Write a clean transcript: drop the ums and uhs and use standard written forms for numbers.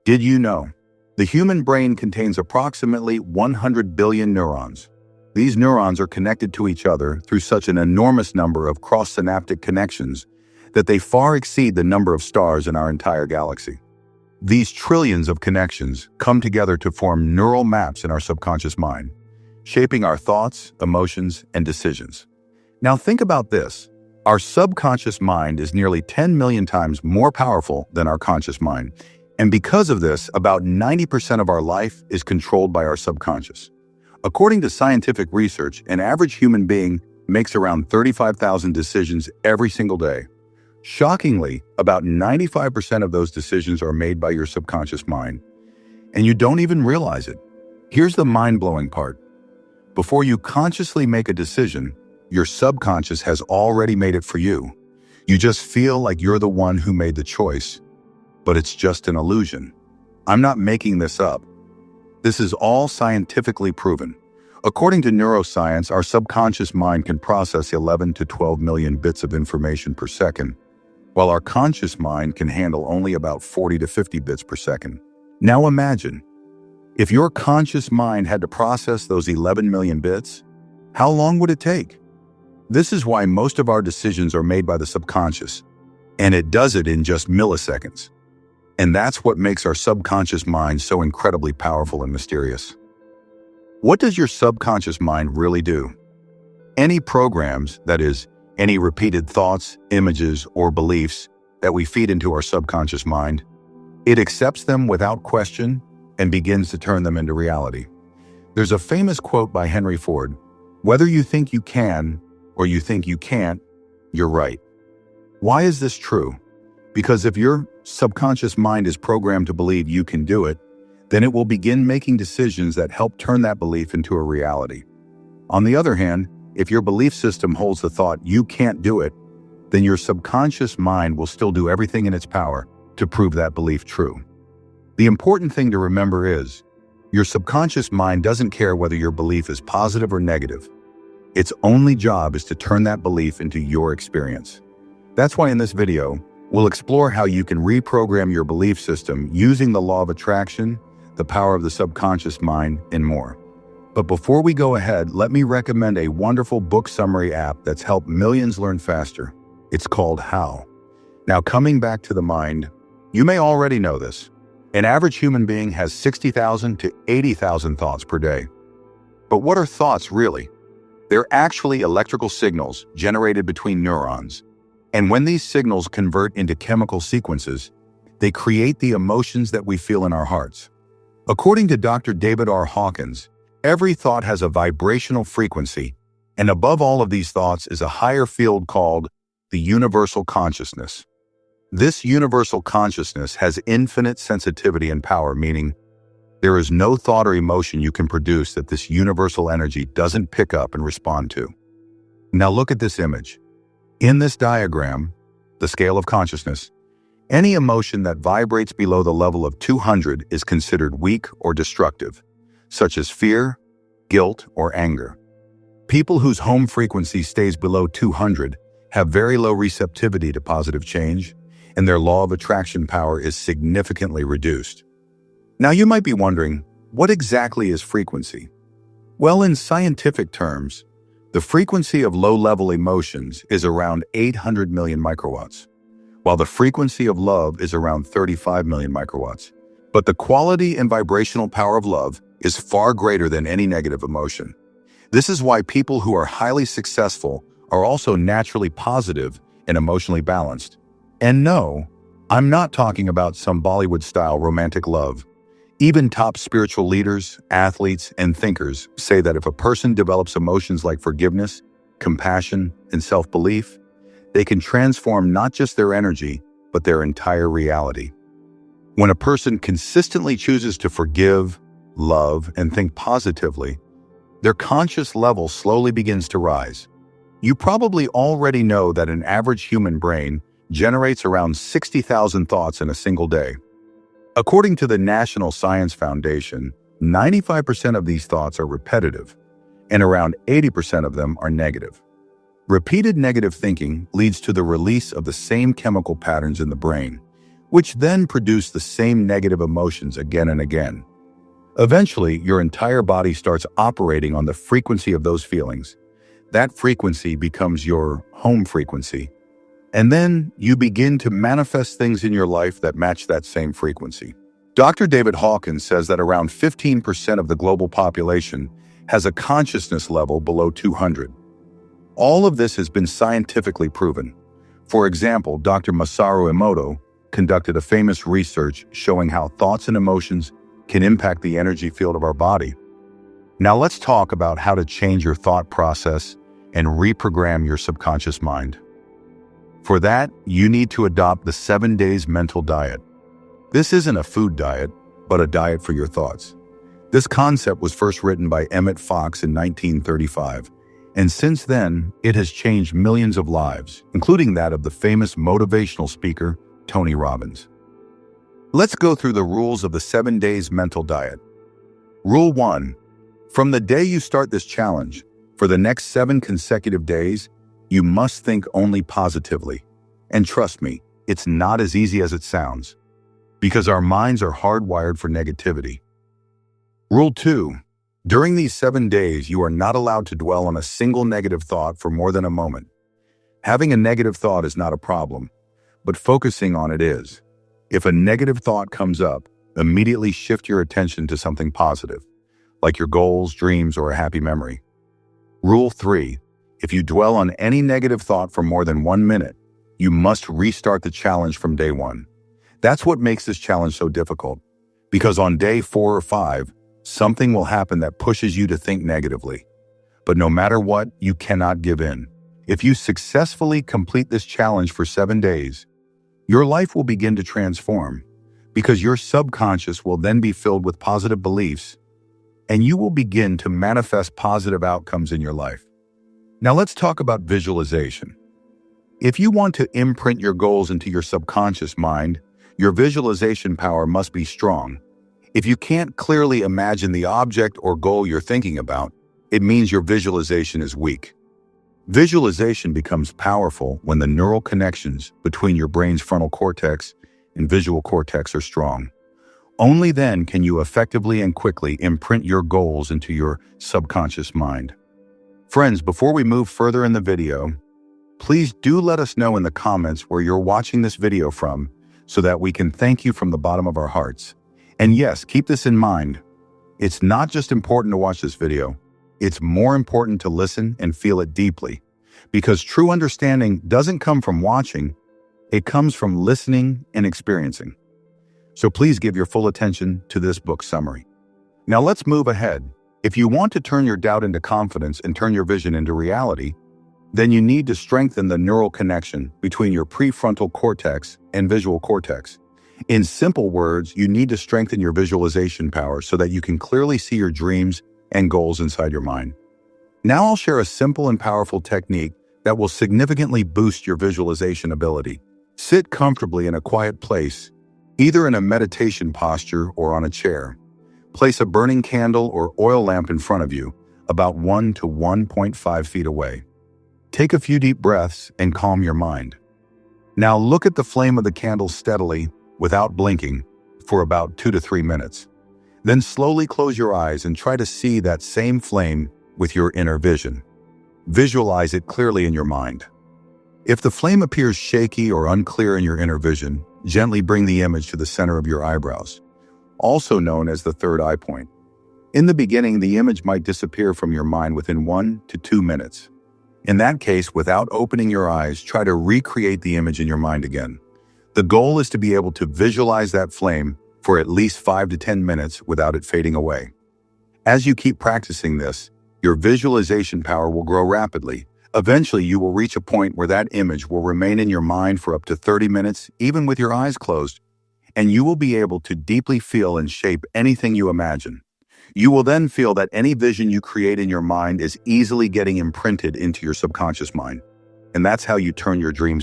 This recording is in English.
Did you know? The human brain contains approximately 100 billion neurons. These neurons are connected to each other through such an enormous number of cross-synaptic connections that they far exceed the number of stars in our entire galaxy. These trillions of connections come together to form neural maps in our subconscious mind, shaping our thoughts, emotions, and decisions. Now think about this. Our subconscious mind is nearly 10 million times more powerful than our conscious mind. And because of this, about 90% of our life is controlled by our subconscious. According to scientific research, an average human being makes around 35,000 decisions every single day. Shockingly, about 95% of those decisions are made by your subconscious mind, and you don't even realize it. Here's the mind-blowing part. Before you consciously make a decision, your subconscious has already made it for you. You just feel like you're the one who made the choice, but it's just an illusion. I'm not making this up. This is all scientifically proven. According to neuroscience, our subconscious mind can process 11 to 12 million bits of information per second, while our conscious mind can handle only about 40 to 50 bits per second. Now imagine, if your conscious mind had to process those 11 million bits, how long would it take? This is why most of our decisions are made by the subconscious, and it does it in just milliseconds. And that's what makes our subconscious mind so incredibly powerful and mysterious. What does your subconscious mind really do? Any programs, that is, any repeated thoughts, images, or beliefs that we feed into our subconscious mind, it accepts them without question and begins to turn them into reality. There's a famous quote by Henry Ford: "Whether you think you can or you think you can't, you're right." Why is this true? Because if your subconscious mind is programmed to believe you can do it, then it will begin making decisions that help turn that belief into a reality. On the other hand, if your belief system holds the thought you can't do it, then your subconscious mind will still do everything in its power to prove that belief true. The important thing to remember is, your subconscious mind doesn't care whether your belief is positive or negative. Its only job is to turn that belief into your experience. That's why in this video, we'll explore how you can reprogram your belief system using the law of attraction, the power of the subconscious mind, and more. But before we go ahead, let me recommend a wonderful book summary app that's helped millions learn faster. It's called How. Now, coming back to the mind, you may already know this. An average human being has 60,000 to 80,000 thoughts per day. But what are thoughts really? They're actually electrical signals generated between neurons. And when these signals convert into chemical sequences, they create the emotions that we feel in our hearts. According to Dr. David R. Hawkins, every thought has a vibrational frequency, and above all of these thoughts is a higher field called the universal consciousness. This universal consciousness has infinite sensitivity and power, meaning there is no thought or emotion you can produce that this universal energy doesn't pick up and respond to. Now look at this image. In this diagram, the scale of consciousness, any emotion that vibrates below the level of 200 is considered weak or destructive, such as fear, guilt, or anger. People whose home frequency stays below 200 have very low receptivity to positive change, and their law of attraction power is significantly reduced. Now you might be wondering, what exactly is frequency? Well, in scientific terms, the frequency of low-level emotions is around 800 million microwatts, while the frequency of love is around 35 million microwatts. But the quality and vibrational power of love is far greater than any negative emotion. This is why people who are highly successful are also naturally positive and emotionally balanced. And no, I'm not talking about some Bollywood-style romantic love. Even top spiritual leaders, athletes, and thinkers say that if a person develops emotions like forgiveness, compassion, and self-belief, they can transform not just their energy, but their entire reality. When a person consistently chooses to forgive, love, and think positively, their conscious level slowly begins to rise. You probably already know that an average human brain generates around 60,000 thoughts in a single day. According to the National Science Foundation, 95% of these thoughts are repetitive, and around 80% of them are negative. Repeated negative thinking leads to the release of the same chemical patterns in the brain, which then produce the same negative emotions again and again. Eventually, your entire body starts operating on the frequency of those feelings. That frequency becomes your home frequency. And then you begin to manifest things in your life that match that same frequency. Dr. David Hawkins says that around 15% of the global population has a consciousness level below 200. All of this has been scientifically proven. For example, Dr. Masaru Emoto conducted a famous research showing how thoughts and emotions can impact the energy field of our body. Now let's talk about how to change your thought process and reprogram your subconscious mind. For that, you need to adopt the 7 days mental diet. This isn't a food diet, but a diet for your thoughts. This concept was first written by Emmett Fox in 1935, and since then, it has changed millions of lives, including that of the famous motivational speaker, Tony Robbins. Let's go through the rules of the 7 days mental diet. Rule 1. From the day you start this challenge, for the next 7 consecutive days, you must think only positively. And trust me, it's not as easy as it sounds, because our minds are hardwired for negativity. Rule 2. During these 7 days, you are not allowed to dwell on a single negative thought for more than a moment. Having a negative thought is not a problem, but focusing on it is. If a negative thought comes up, immediately shift your attention to something positive, like your goals, dreams, or a happy memory. Rule 3. If you dwell on any negative thought for more than 1 minute, you must restart the challenge from day 1. That's what makes this challenge so difficult, because on day 4 or 5, something will happen that pushes you to think negatively. But no matter what, you cannot give in. If you successfully complete this challenge for 7 days, your life will begin to transform, because your subconscious will then be filled with positive beliefs, and you will begin to manifest positive outcomes in your life. Now let's talk about visualization. If you want to imprint your goals into your subconscious mind, your visualization power must be strong. If you can't clearly imagine the object or goal you're thinking about, it means your visualization is weak. Visualization becomes powerful when the neural connections between your brain's frontal cortex and visual cortex are strong. Only then can you effectively and quickly imprint your goals into your subconscious mind. Friends, before we move further in the video, please do let us know in the comments where you're watching this video from so that we can thank you from the bottom of our hearts. And yes, keep this in mind. It's not just important to watch this video. It's more important to listen and feel it deeply, because true understanding doesn't come from watching. It comes from listening and experiencing. So please give your full attention to this book summary. Now let's move ahead. If you want to turn your doubt into confidence and turn your vision into reality, then you need to strengthen the neural connection between your prefrontal cortex and visual cortex. In simple words, you need to strengthen your visualization power so that you can clearly see your dreams and goals inside your mind. Now I'll share a simple and powerful technique that will significantly boost your visualization ability. Sit comfortably in a quiet place, either in a meditation posture or on a chair. Place a burning candle or oil lamp in front of you, about 1 to 1.5 feet away. Take a few deep breaths and calm your mind. Now look at the flame of the candle steadily, without blinking, for about 2 to 3 minutes. Then slowly close your eyes and try to see that same flame with your inner vision. Visualize it clearly in your mind. If the flame appears shaky or unclear in your inner vision, gently bring the image to the center of your eyebrows, also known as the third eye point. In the beginning, the image might disappear from your mind within 1 to 2 minutes. In that case, without opening your eyes, try to recreate the image in your mind again. The goal is to be able to visualize that flame for at least 5 to 10 minutes without it fading away. As you keep practicing this, your visualization power will grow rapidly. Eventually, you will reach a point where that image will remain in your mind for up to 30 minutes, even with your eyes closed, and you will be able to deeply feel and shape anything you imagine. You will then feel that any vision you create in your mind is easily getting imprinted into your subconscious mind. And that's how you turn your dreams